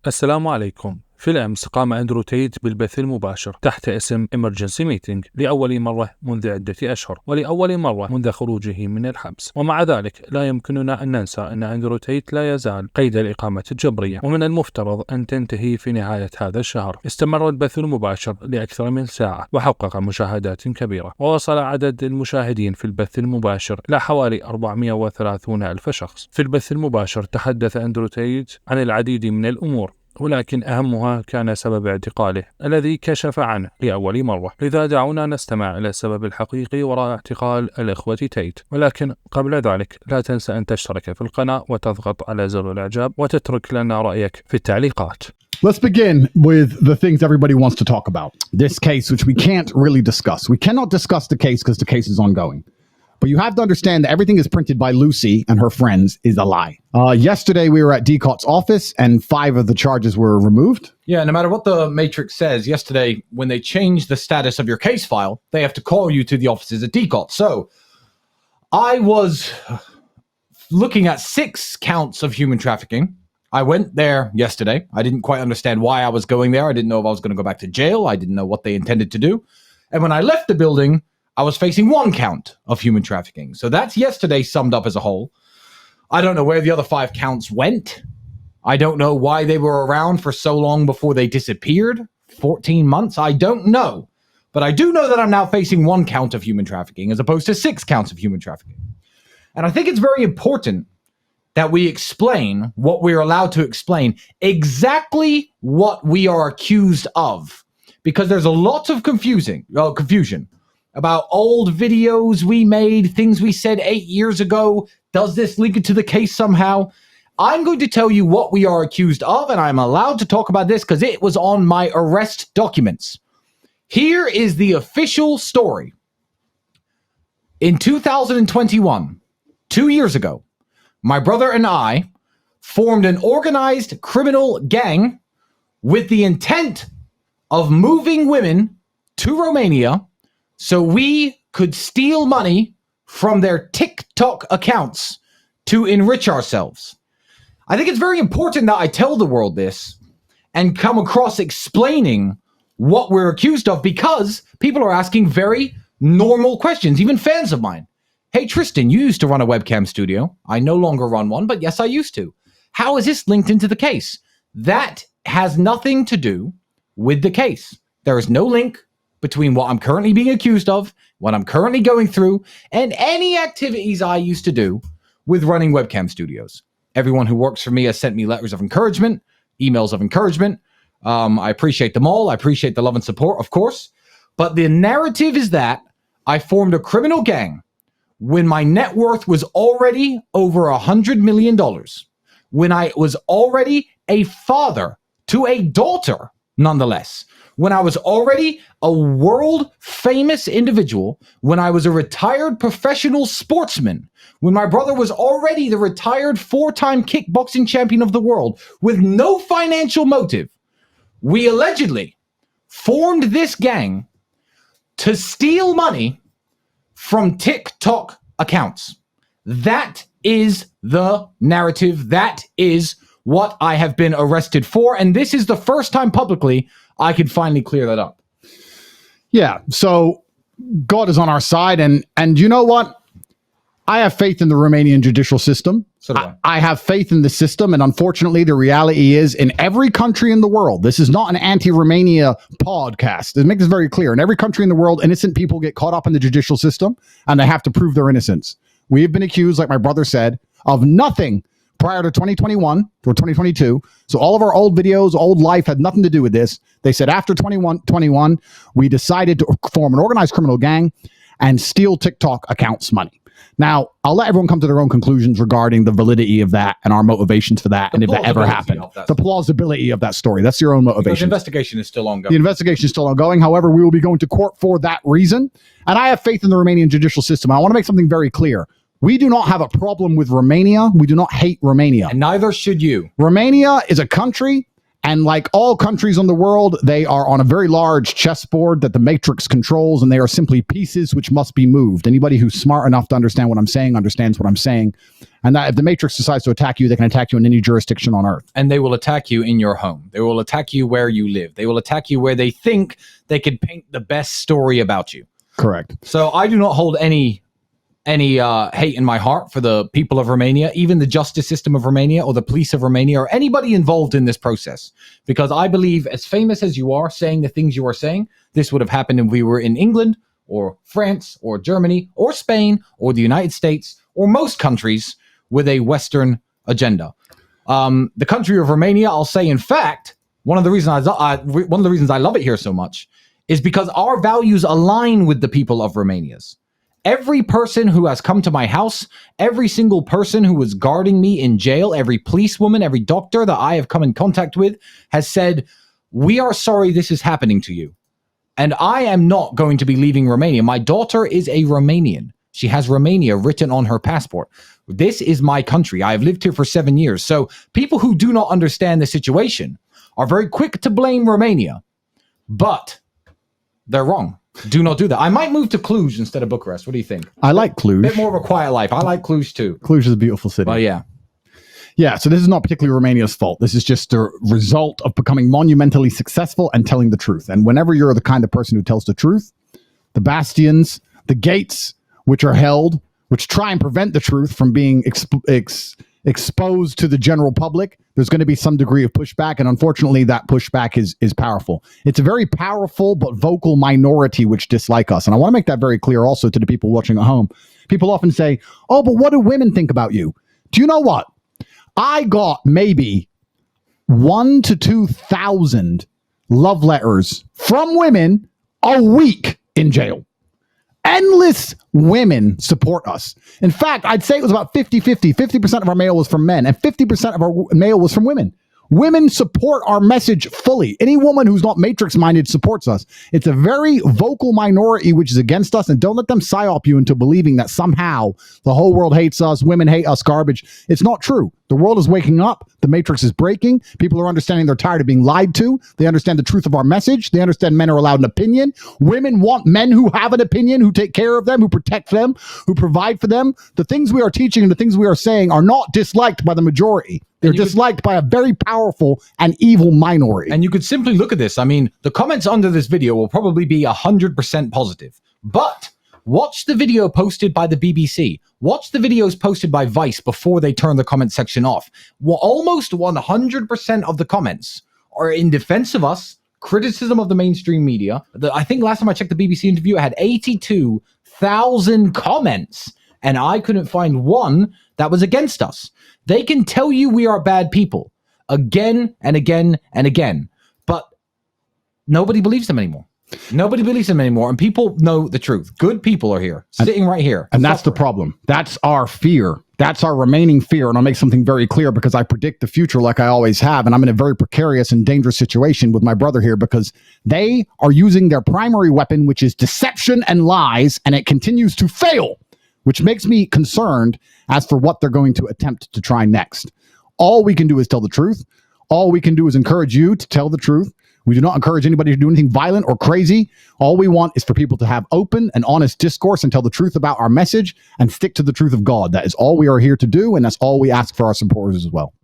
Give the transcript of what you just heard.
السلام عليكم. في الأمس قام أندرو بالبث المباشر تحت اسم Emergency Meeting لأول مرة منذ عدة أشهر ولأول مرة منذ خروجه من الحبس، ومع ذلك لا يمكننا أن ننسى أن أندرو لا يزال قيد الإقامة الجبرية، ومن المفترض أن تنتهي في نهاية هذا الشهر. استمر البث المباشر لأكثر من ساعة وحقق مشاهدات كبيرة، ووصل عدد المشاهدين في البث المباشر إلى حوالي 430 ألف شخص. في البث المباشر تحدث أندرو عن العديد من الأمور، ولكن أهمها كان سبب اعتقاله الذي كشف عنه لأول مرة. لذا دعونا نستمع إلى السبب الحقيقي وراء اعتقال الإخوة ولكن قبل ذلك لا تنسى أن تشترك في القناة وتضغط على زر الإعجاب وتترك لنا رأيك في التعليقات. Let's begin with the things everybody wants to talk about. This case, which we can't really discuss. We cannot discuss the case because the case is ongoing. But you have to understand that everything is printed by Lucy and her friends is a lie. Yesterday, we were at DCOT's office and 5 of the charges were removed. Yeah, no matter what the Matrix says, yesterday, when they change the status of your case file, they have to call you to the offices at DCOT. So I was looking at 6 counts of human trafficking. I went there yesterday. I didn't quite understand why I was going there. I didn't know if I was going to go back to jail. I didn't know what they intended to do. And when I left the building, I was facing 1 count of human trafficking. So that's yesterday summed up as a whole. I don't know where the other 5 counts went. I don't know why they were around for so long before they disappeared. 14 months? I don't know. But I do know that I'm now facing 1 count of human trafficking as opposed to 6 counts of human trafficking. And I think it's very important that we explain what we're allowed to explain, exactly what we are accused of. Because there's a lot of confusion about old videos we made, things we said 8 years ago. Does this link into the case somehow? I'm going to tell you what we are accused of, and I'm allowed to talk about this because it was on my arrest documents. Here is the official story. In 2021, 2 years ago, my brother and I formed an organized criminal gang with the intent of moving women to Romania so we could steal money from their TikTok accounts to enrich ourselves. I think it's very important that I tell the world this and come across explaining what we're accused of, because people are asking very normal questions, even fans of mine. Hey, Tristan, you used to run a webcam studio. I no longer run one, but yes, I used to. How is this linked into the case? That has nothing to do with the case. There is no link between what I'm currently being accused of, what I'm currently going through, and any activities I used to do with running webcam studios. Everyone who works for me has sent me letters of encouragement, emails of encouragement. I appreciate them all. I appreciate the love and support, of course. But the narrative is that I formed a criminal gang when my net worth was already over $100 million, when I was already a father to a daughter, nonetheless, when I was already a world famous individual, when I was a retired professional sportsman, when my brother was already the retired 4-time kickboxing champion of the world with no financial motive. We allegedly formed this gang to steal money from TikTok accounts. That is the narrative. That is what I have been arrested for. And this is the first time publicly I could finally clear that up. Yeah, so God is on our side. And you know what? I have faith in the Romanian judicial system. So do I. I have faith in the system. And unfortunately, the reality is in every country in the world, this is not an anti-Romania podcast. It makes it very clear. In every country in the world, innocent people get caught up in the judicial system and they have to prove their innocence. We have been accused, like my brother said, of nothing prior to 2021 or 2022. So all of our old videos, old life had nothing to do with this. They said after 21, we decided to form an organized criminal gang and steal TikTok accounts money. Now, I'll let everyone come to their own conclusions regarding the validity of that and our motivations for that, and if that ever happened. The plausibility of that story. That's your own motivation. Because the investigation is still ongoing. The investigation is still ongoing. However, we will be going to court for that reason. And I have faith in the Romanian judicial system. I want to make something very clear. We do not have a problem with Romania. We do not hate Romania. And neither should you. Romania is a country, And like all countries in the world, they are on a very large chessboard that the Matrix controls, and they are simply pieces which must be moved. Anybody who's smart enough to understand what I'm saying understands what I'm saying. And that if the Matrix decides to attack you, they can attack you in any jurisdiction on Earth. And they will attack you in your home. They will attack you where you live. They will attack you where they think they could paint the best story about you. Correct. So I do not hold any hate in my heart for the people of Romania, even the justice system of Romania or the police of Romania or anybody involved in this process. Because I believe, as famous as you are saying the things you are saying, this would have happened if we were in England or France or Germany or Spain or the United States or most countries with a Western agenda. The country of Romania, I'll say, in fact, one of the reasons I love it here so much is because our values align with the people of Romania's. Every person who has come to my house, every single person who was guarding me in jail, every policewoman, every doctor that I have come in contact with has said, we are sorry this is happening to you. And I am not going to be leaving Romania. My daughter is a Romanian. She has Romania written on her passport. This is my country. I have lived here for 7 years. So people who do not understand the situation are very quick to blame Romania, but they're wrong. Do not do that. I might move to Cluj instead of Bucharest. What do you think? I like Cluj. A bit more of a quiet life. I like Cluj too. Cluj is a beautiful city. But yeah. Yeah, so this is not particularly Romania's fault. This is just a result of becoming monumentally successful and telling the truth. And whenever you're the kind of person who tells the truth, the bastions, the gates which are held, which try and prevent the truth from being exposed to the general public, there's going to be some degree of pushback. And unfortunately, that pushback is powerful. It's a very powerful but vocal minority which dislike us. And I want to make that very clear also to the people watching at home. People often say, oh, but what do women think about you? Do you know what? I got maybe 1,000 to 2,000 love letters from women a week in jail. Endless women support us. In fact, I'd say it was about 50-50. 50% of our mail was from men and 50% of our mail was from women. Women support our message fully. Any woman who's not matrix-minded supports us. It's a very vocal minority which is against us, and don't let them psyop you into believing that somehow the whole world hates us, women hate us, garbage. It's not true. The world is waking up. The matrix is breaking. People are understanding they're tired of being lied to. They understand the truth of our message. They understand men are allowed an opinion. Women want men who have an opinion, who take care of them, who protect them, who provide for them. The things we are teaching and the things we are saying are not disliked by the majority. They're disliked by a very powerful and evil minority. And you could simply look at this. I mean, the comments under this video will probably be 100% positive. But watch the video posted by the BBC. Watch the videos posted by Vice before they turn the comment section off. Well, almost 100% of the comments are in defense of us, criticism of the mainstream media. I think last time I checked the BBC interview, it had 82,000 comments. And I couldn't find one that was against us. They can tell you we are bad people again and again and again, but nobody believes them anymore. Nobody believes them anymore, and people know the truth. Good people are here, sitting right here. And that's the problem. That's our fear. That's our remaining fear. And I'll make something very clear because I predict the future like I always have. And I'm in a very precarious and dangerous situation with my brother here because they are using their primary weapon, which is deception and lies, and it continues to fail, which makes me concerned as for what they're going to attempt to try next. All we can do is tell the truth. All we can do is encourage you to tell the truth. We do not encourage anybody to do anything violent or crazy. All we want is for people to have open and honest discourse and tell the truth about our message and stick to the truth of God. That is all we are here to do, and that's all we ask for our supporters as well.